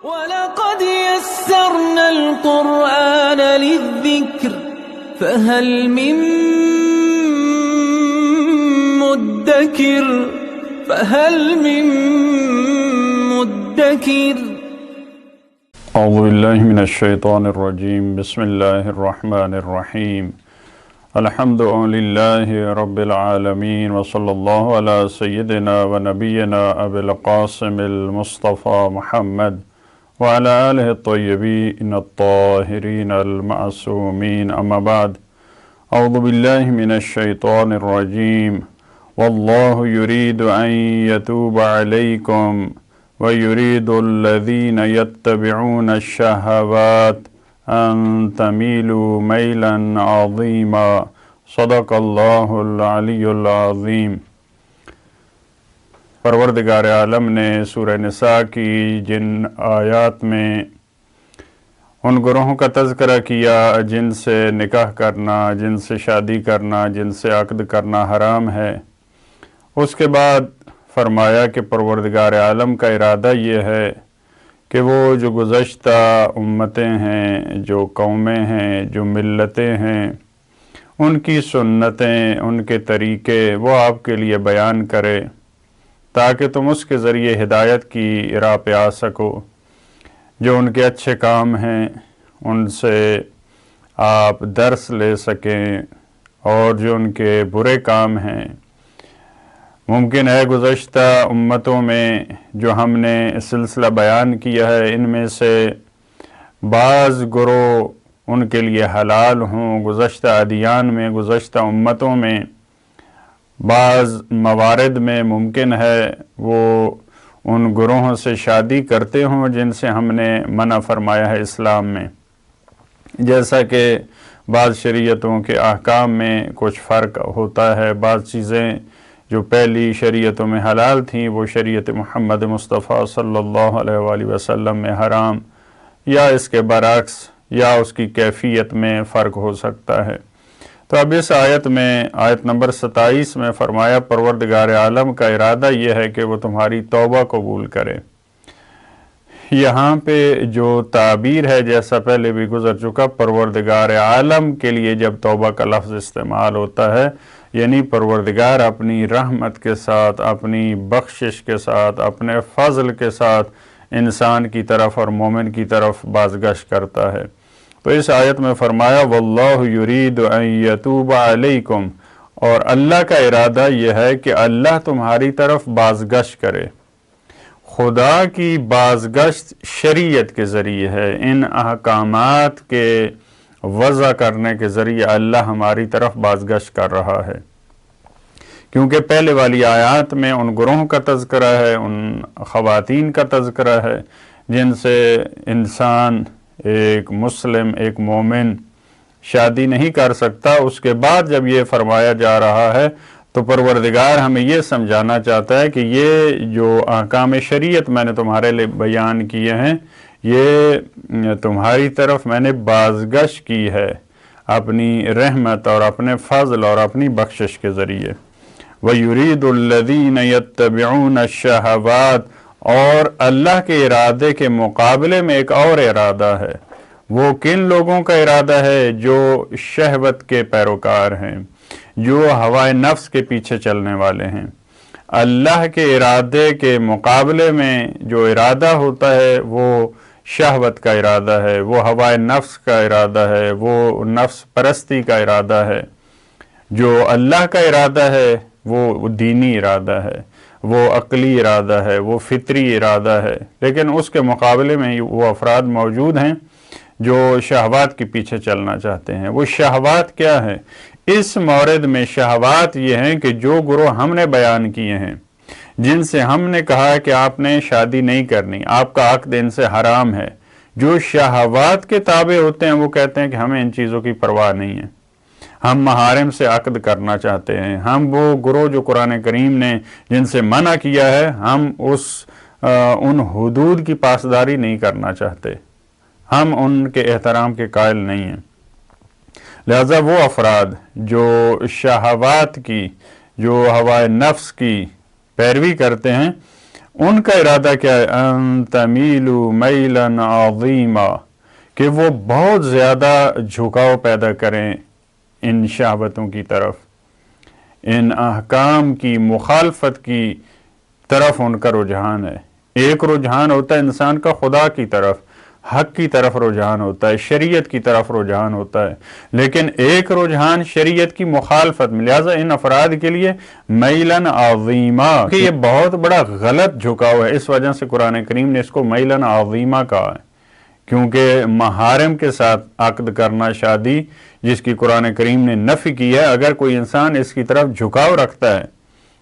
وَلَقَدْ يَسَّرْنَا الْقُرْآنَ لِلذِّكْرِ فَهَلْ مِن مُّدَّكِرٍ اعوذ باللہ من الشیطان الرجیم بسم اللہ الرحمن الرحیم الحمد للہ رب العالمین وصلی اللہ علی سیدنا و نبینا ابی القاسم المصطفى محمد وعلى آلہ الطیبین الطاہرین المعصومین اما بعد اعوذ باللہ من الشیطان الرجیم واللہ یرید ان یتوب علیکم وَيُرِيدُ الَّذِينَ يَتَّبِعُونَ الشَّهَوَاتِ أَن تَمِيلُوا مَيْلًا عَظِيمًا صدق اللہ العلی العظیم۔ پروردگار عالم نے سورہ نساء کی جن آیات میں ان گروہوں کا تذکرہ کیا جن سے نکاح کرنا، جن سے شادی کرنا، جن سے عقد کرنا حرام ہے، اس کے بعد فرمایا کہ پروردگار عالم کا ارادہ یہ ہے کہ وہ جو گزشتہ امتیں ہیں، جو قومیں ہیں، جو ملتیں ہیں، ان کی سنتیں، ان کے طریقے وہ آپ کے لیے بیان کرے تاکہ تم اس کے ذریعے ہدایت کی راہ پہ آ سکو۔ جو ان کے اچھے کام ہیں ان سے آپ درس لے سکیں، اور جو ان کے برے کام ہیں، ممکن ہے گزشتہ امتوں میں جو ہم نے سلسلہ بیان کیا ہے ان میں سے بعض گروہ ان کے لیے حلال ہوں، گزشتہ ادیان میں، گزشتہ امتوں میں بعض موارد میں ممکن ہے وہ ان گروہوں سے شادی کرتے ہوں جن سے ہم نے منع فرمایا ہے اسلام میں، جیسا کہ بعض شریعتوں کے احکام میں کچھ فرق ہوتا ہے، بعض چیزیں جو پہلی شریعتوں میں حلال تھیں وہ شریعت محمد مصطفیٰ صلی اللہ علیہ وآلہ وسلم میں حرام، یا اس کے برعکس، یا اس کی کیفیت میں فرق ہو سکتا ہے۔ تو اب اس آیت میں، آیت نمبر 27 میں فرمایا پروردگار عالم کا ارادہ یہ ہے کہ وہ تمہاری توبہ قبول کرے۔ یہاں پہ جو تعبیر ہے جیسا پہلے بھی گزر چکا، پروردگار عالم کے لیے جب توبہ کا لفظ استعمال ہوتا ہے یعنی پروردگار اپنی رحمت کے ساتھ، اپنی بخشش کے ساتھ، اپنے فضل کے ساتھ انسان کی طرف اور مومن کی طرف بازگشت کرتا ہے۔ تو اس آیت میں فرمایا واللہ یرید ان یتوب علیکم، اور اللہ کا ارادہ یہ ہے کہ اللہ تمہاری طرف بازگشت کرے۔ خدا کی بازگشت شریعت کے ذریعے ہے، ان احکامات کے وضع کرنے کے ذریعے اللہ ہماری طرف بازگشت کر رہا ہے، کیونکہ پہلے والی آیات میں ان گروہوں کا تذکرہ ہے، ان خواتین کا تذکرہ ہے جن سے انسان، ایک مسلم، ایک مومن شادی نہیں کر سکتا۔ اس کے بعد جب یہ فرمایا جا رہا ہے تو پروردگار ہمیں یہ سمجھانا چاہتا ہے کہ یہ جو احکام شریعت میں نے تمہارے لیے بیان کیے ہیں، یہ تمہاری طرف میں نے بازگشت کی ہے اپنی رحمت اور اپنے فضل اور اپنی بخشش کے ذریعے۔ وَيُرِيدُ الَّذِينَ يَتَّبِعُونَ الشَّهَوَاتِ، اور اللہ کے ارادے کے مقابلے میں ایک اور ارادہ ہے۔ وہ کن لوگوں کا ارادہ ہے؟ جو شہوت کے پیروکار ہیں، جو ہوائے نفس کے پیچھے چلنے والے ہیں۔ اللہ کے ارادے کے مقابلے میں جو ارادہ ہوتا ہے وہ شہوت کا ارادہ ہے، وہ ہوائے نفس کا ارادہ ہے، وہ نفس پرستی کا ارادہ ہے۔ جو اللہ کا ارادہ ہے وہ دینی ارادہ ہے، وہ عقلی ارادہ ہے، وہ فطری ارادہ ہے، لیکن اس کے مقابلے میں وہ افراد موجود ہیں جو شہوات کے پیچھے چلنا چاہتے ہیں۔ وہ شہوات کیا ہے؟ اس مورد میں شہوات یہ ہیں کہ جو گروہ ہم نے بیان کیے ہیں، جن سے ہم نے کہا کہ آپ نے شادی نہیں کرنی، آپ کا عقد ان سے حرام ہے، جو شہوات کے تابع ہوتے ہیں وہ کہتے ہیں کہ ہمیں ان چیزوں کی پرواہ نہیں ہے، ہم محارم سے عقد کرنا چاہتے ہیں۔ ہم وہ گروہ جو قرآن کریم نے جن سے منع کیا ہے، ہم ان حدود کی پاسداری نہیں کرنا چاہتے، ہم ان کے احترام کے قائل نہیں ہیں۔ لہذا وہ افراد جو شہوات کی، جو ہوائے نفس کی پیروی کرتے ہیں، ان کا ارادہ کیا ہے؟ ان تمیلوا میلا عظیما، کہ وہ بہت زیادہ جھکاؤ پیدا کریں ان شہوتوں کی طرف، ان احکام کی مخالفت کی طرف ان کا رجحان ہے۔ ایک رجحان ہوتا ہے انسان کا خدا کی طرف، حق کی طرف رجحان ہوتا ہے، شریعت کی طرف رجحان ہوتا ہے، لیکن ایک رجحان شریعت کی مخالفت میں، لہٰذا ان افراد کے لیے میلن عظیما، کہ یہ بہت بڑا غلط جھکاؤ ہے۔ اس وجہ سے قرآن کریم نے اس کو میلن عظیما کہا ہے، کیونکہ محارم کے ساتھ عقد کرنا، شادی جس کی قرآن کریم نے نفی کی ہے، اگر کوئی انسان اس کی طرف جھکاؤ رکھتا ہے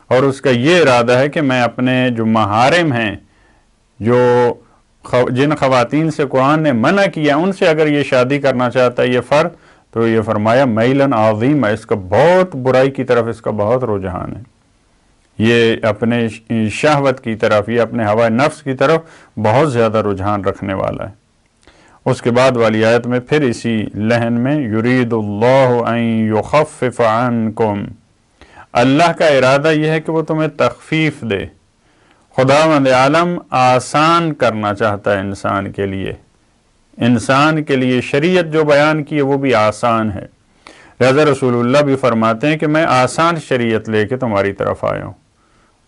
اور اس کا یہ ارادہ ہے کہ میں اپنے جو محارم ہیں، جو جن خواتین سے قرآن نے منع کیا ان سے اگر یہ شادی کرنا چاہتا ہے یہ فرد، تو یہ فرمایا میلن عظیم ہے، اس کا بہت برائی کی طرف اس کا بہت رجحان ہے، یہ اپنے شہوت کی طرف، یہ اپنے ہوائے نفس کی طرف بہت زیادہ رجحان رکھنے والا ہے۔ اس کے بعد والی آیت میں پھر اسی لحن میں یرید اللہ ان یخفف عنکم، اللہ کا ارادہ یہ ہے کہ وہ تمہیں تخفیف دے، خداوند عالم آسان کرنا چاہتا ہے انسان کے لیے، انسان کے لیے شریعت جو بیان کی ہے وہ بھی آسان ہے، لہذا رسول اللہ بھی فرماتے ہیں کہ میں آسان شریعت لے کے تمہاری طرف آیا ہوں،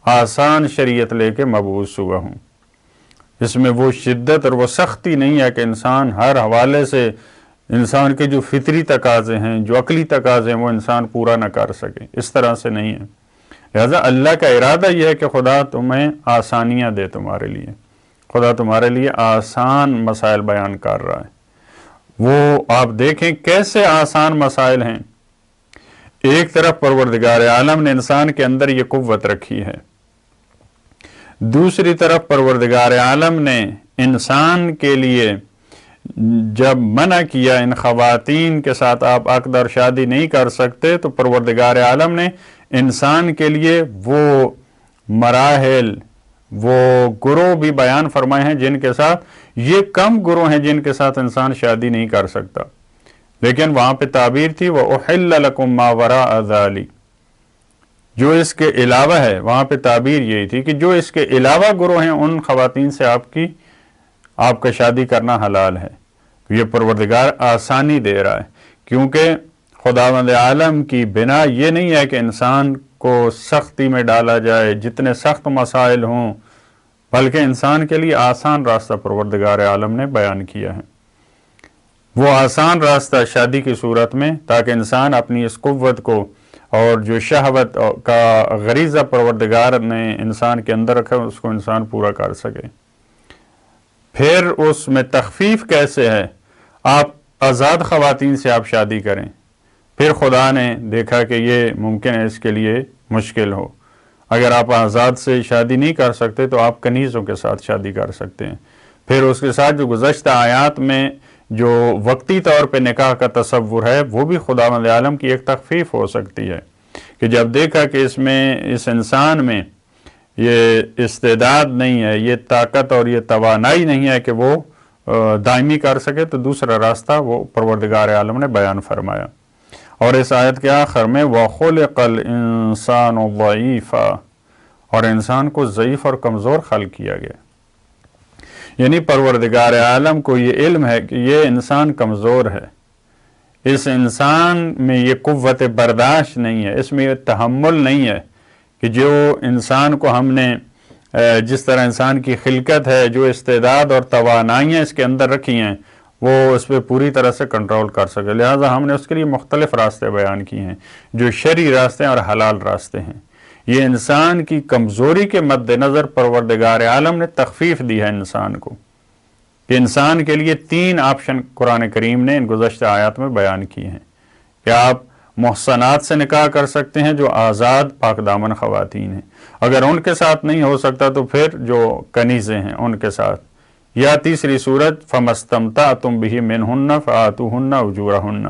آسان شریعت لے کے مبعوث ہوا ہوں، اس میں وہ شدت اور وہ سختی نہیں ہے کہ انسان ہر حوالے سے انسان کے جو فطری تقاضے ہیں، جو عقلی تقاضے ہیں وہ انسان پورا نہ کر سکے، اس طرح سے نہیں ہے۔ لہذا اللہ کا ارادہ یہ ہے کہ خدا تمہیں آسانیاں دے، تمہارے لیے خدا تمہارے لیے آسان مسائل بیان کر رہا ہے۔ وہ آپ دیکھیں کیسے آسان مسائل ہیں۔ ایک طرف پروردگار عالم نے انسان کے اندر یہ قوت رکھی ہے، دوسری طرف پروردگار عالم نے انسان کے لیے جب منع کیا ان خواتین کے ساتھ آپ عقد اور شادی نہیں کر سکتے، تو پروردگار عالم نے انسان کے لیے وہ مراحل، وہ گروہ بھی بیان فرمائے ہیں جن کے ساتھ، یہ کم گروہ ہیں جن کے ساتھ انسان شادی نہیں کر سکتا، لیکن وہاں پہ تعبیر تھی وَأُحِلَّ لَكُمْ مَا وَرَاءَ ذَلِكَ، جو اس کے علاوہ ہے، وہاں پہ تعبیر یہی تھی کہ جو اس کے علاوہ گروہ ہیں ان خواتین سے آپ کا شادی کرنا حلال ہے۔ یہ پروردگار آسانی دے رہا ہے، کیونکہ خداوند عالم کی بنا یہ نہیں ہے کہ انسان کو سختی میں ڈالا جائے، جتنے سخت مسائل ہوں، بلکہ انسان کے لیے آسان راستہ پروردگار عالم نے بیان کیا ہے۔ وہ آسان راستہ شادی کی صورت میں، تاکہ انسان اپنی اس قوت کو اور جو شہوت کا غریزہ پروردگار نے انسان کے اندر رکھا اس کو انسان پورا کر سکے۔ پھر اس میں تخفیف کیسے ہے؟ آپ آزاد خواتین سے آپ شادی کریں، پھر خدا نے دیکھا کہ یہ ممکن ہے اس کے لیے مشکل ہو، اگر آپ آزاد سے شادی نہیں کر سکتے تو آپ کنیزوں کے ساتھ شادی کر سکتے ہیں۔ پھر اس کے ساتھ جو گزشتہ آیات میں جو وقتی طور پہ نکاح کا تصور ہے وہ بھی خداوند عالم کی ایک تخفیف ہو سکتی ہے، کہ جب دیکھا کہ اس انسان میں یہ استعداد نہیں ہے، یہ طاقت اور یہ توانائی نہیں ہے کہ وہ دائمی کر سکے، تو دوسرا راستہ وہ پروردگار عالم نے بیان فرمایا۔ اور اس آیت کے آخر میں وَخُلِقَ الْإِنسَانُ ضَعِيفًا، اور انسان کو ضعیف اور کمزور خلق کیا گیا، یعنی پروردگار عالم کو یہ علم ہے کہ یہ انسان کمزور ہے، اس انسان میں یہ قوت برداشت نہیں ہے، اس میں یہ تحمل نہیں ہے کہ جو انسان کو ہم نے جس طرح انسان کی خلقت ہے، جو استعداد اور توانائیاں اس کے اندر رکھی ہیں، وہ اس پہ پوری طرح سے کنٹرول کر سکے، لہٰذا ہم نے اس کے لیے مختلف راستے بیان کیے ہیں جو شرعی راستے اور حلال راستے ہیں۔ یہ انسان کی کمزوری کے مد نظر پروردگار عالم نے تخفیف دی ہے انسان کو، کہ انسان کے لیے 3 آپشن قرآن کریم نے ان گزشتہ آیات میں بیان کیے ہیں، کہ آپ محصنات سے نکاح کر سکتے ہیں جو آزاد پاک دامن خواتین ہیں، اگر ان کے ساتھ نہیں ہو سکتا تو پھر جو کنیزیں ہیں ان کے ساتھ، یا تیسری صورت فَمَسْتَمْتَعْتُمْ بِهِ مِنْهُنَّ فَآتُوهُنَّ أُجُورَهُنَّ۔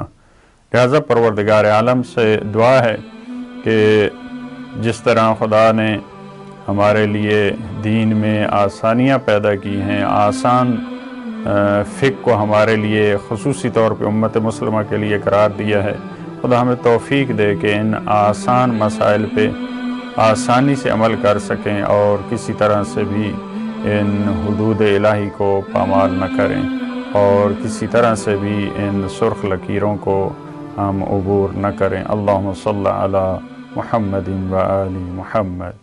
لہذا پروردگار عالم سے دعا ہے کہ جس طرح خدا نے ہمارے لیے دین میں آسانیاں پیدا کی ہیں، آسان فقہ کو ہمارے لیے خصوصی طور پہ امت مسلمہ کے لیے قرار دیا ہے، خدا ہمیں توفیق دے کہ ان آسان مسائل پہ آسانی سے عمل کر سکیں اور کسی طرح سے بھی ان حدود الہی کو پامال نہ کریں اور کسی طرح سے بھی ان سرخ لکیروں کو ہم عبور نہ کریں۔ اللہم صلی علی محمد و آل محمد۔